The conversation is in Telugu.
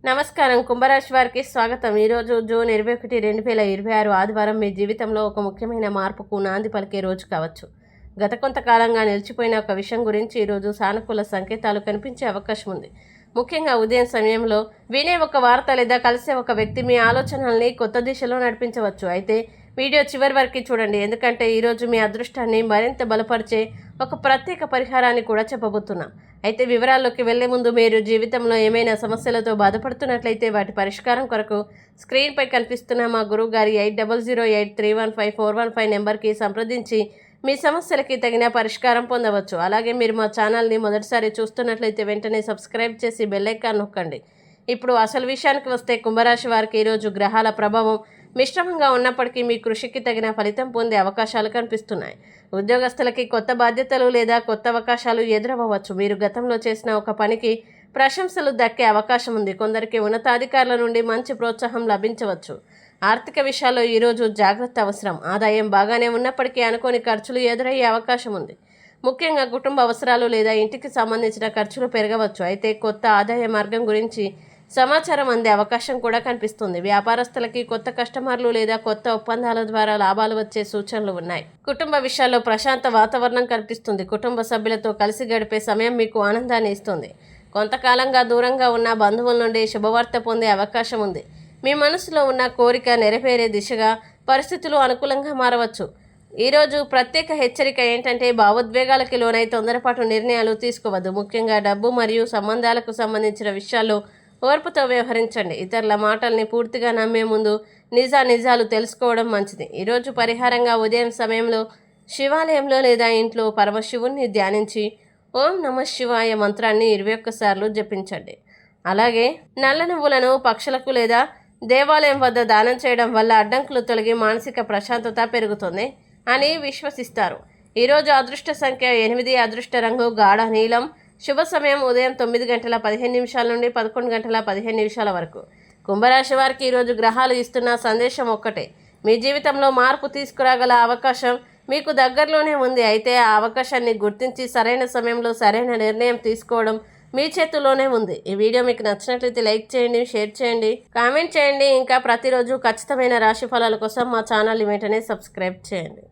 నమస్కారం. కుంభరాశి వారికి స్వాగతం. ఈరోజు జూన్ 21, 2026 ఆదివారం మీ జీవితంలో ఒక ముఖ్యమైన మార్పుకు నాంది పలికే రోజు కావచ్చు. గత కొంతకాలంగా నిలిచిపోయిన ఒక విషయం గురించి ఈరోజు సానుకూల సంకేతాలు కనిపించే అవకాశం ఉంది. ముఖ్యంగా ఉదయం సమయంలో వినే ఒక వార్త లేదా కలిసే ఒక వ్యక్తి మీ ఆలోచనల్ని కొత్త దిశలో నడిపించవచ్చు. అయితే వీడియో చివరి వరకు చూడండి, ఎందుకంటే ఈరోజు మీ అదృష్టాన్ని మరింత బలపరిచే ఒక ప్రత్యేక పరిహారాన్ని కూడా చెప్పబోతున్నాం. అయితే వివరాల్లోకి వెళ్లే ముందు మీరు జీవితంలో ఏమైనా సమస్యలతో బాధపడుతున్నట్లయితే వాటి పరిష్కారం కొరకు స్క్రీన్పై కనిపిస్తున్న మా గురువు గారి 8008315415 నెంబర్కి సంప్రదించి మీ సమస్యలకి తగిన పరిష్కారం పొందవచ్చు. అలాగే మీరు మా ఛానల్ని మొదటిసారి చూస్తున్నట్లయితే వెంటనే సబ్స్క్రైబ్ చేసి బెల్ ఐకాన్ నొక్కండి. ఇప్పుడు అసలు విషయానికి వస్తే కుంభరాశి వారికి ఈరోజు గ్రహాల ప్రభావం మిశ్రమంగా ఉన్నప్పటికీ మీ కృషికి తగిన ఫలితం పొందే అవకాశాలు కనిపిస్తున్నాయి. ఉద్యోగస్తులకి కొత్త బాధ్యతలు లేదా కొత్త అవకాశాలు ఎదురవ్వచ్చు. మీరు గతంలో చేసిన ఒక పనికి ప్రశంసలు దక్కే అవకాశం ఉంది. కొందరికి ఉన్నతాధికారుల నుండి మంచి ప్రోత్సాహం లభించవచ్చు. ఆర్థిక విషయాల్లో ఈరోజు జాగ్రత్త అవసరం. ఆదాయం బాగానే ఉన్నప్పటికీ అనుకోని ఖర్చులు ఎదురయ్యే అవకాశం ఉంది. ముఖ్యంగా కుటుంబ అవసరాలు లేదా ఇంటికి సంబంధించిన ఖర్చులు పెరగవచ్చు. అయితే కొత్త ఆదాయ మార్గం గురించి సమాచారం అందే అవకాశం కూడా కనిపిస్తుంది. వ్యాపారస్తులకి కొత్త కస్టమర్లు లేదా కొత్త ఒప్పందాల ద్వారా లాభాలు వచ్చే సూచనలు ఉన్నాయి. కుటుంబ విషయాల్లో ప్రశాంత వాతావరణం కనిపిస్తుంది. కుటుంబ సభ్యులతో కలిసి గడిపే సమయం మీకు ఆనందాన్ని ఇస్తుంది. కొంతకాలంగా దూరంగా ఉన్న బంధువుల నుండి శుభవార్త పొందే అవకాశం ఉంది. మీ మనసులో ఉన్న కోరిక నెరవేరే దిశగా పరిస్థితులు అనుకూలంగా మారవచ్చు. ఈరోజు ప్రత్యేక హెచ్చరిక ఏంటంటే భావోద్వేగాలకి లోనై తొందరపాటు నిర్ణయాలు తీసుకోవద్దు. ముఖ్యంగా డబ్బు మరియు సంబంధాలకు సంబంధించిన విషయాల్లో ఓర్పుతో వ్యవహరించండి. ఇతరుల మాటల్ని పూర్తిగా నమ్మే ముందు నిజాలు తెలుసుకోవడం మంచిది. ఈరోజు పరిహారంగా ఉదయం సమయంలో శివాలయంలో లేదా ఇంట్లో పరమశివుణ్ణి ధ్యానించి ఓం నమః శివాయ మంత్రాన్ని 21 సార్లు జపించండి. అలాగే నల్ల నువ్వులను పక్షులకు లేదా దేవాలయం వద్ద దానం చేయడం వల్ల అడ్డంకులు తొలగి మానసిక ప్రశాంతత పెరుగుతుంది అని విశ్వసిస్తారు. ఈరోజు అదృష్ట సంఖ్య 8, అదృష్ట రంగు గాఢ నీలం. శుభ సమయం ఉదయం 9:15 నుండి 11:15 వరకు. కుంభరాశి వారికి ఈరోజు గ్రహాలు ఇస్తున్న సందేశం ఒక్కటే: మీ జీవితంలో మార్పు తీసుకురాగల అవకాశం మీకు దగ్గరలోనే ఉంది. అయితే ఆ అవకాశాన్ని గుర్తించి సరైన సమయంలో సరైన నిర్ణయం తీసుకోవడం మీ చేతుల్లోనే ఉంది. ఈ వీడియో మీకు నచ్చినట్లయితే లైక్ చేయండి, షేర్ చేయండి, కామెంట్ చేయండి. ఇంకా ప్రతిరోజు ఖచ్చితమైన రాశి ఫలాల కోసం మా ఛానల్ని వెంటనే సబ్స్క్రైబ్ చేయండి.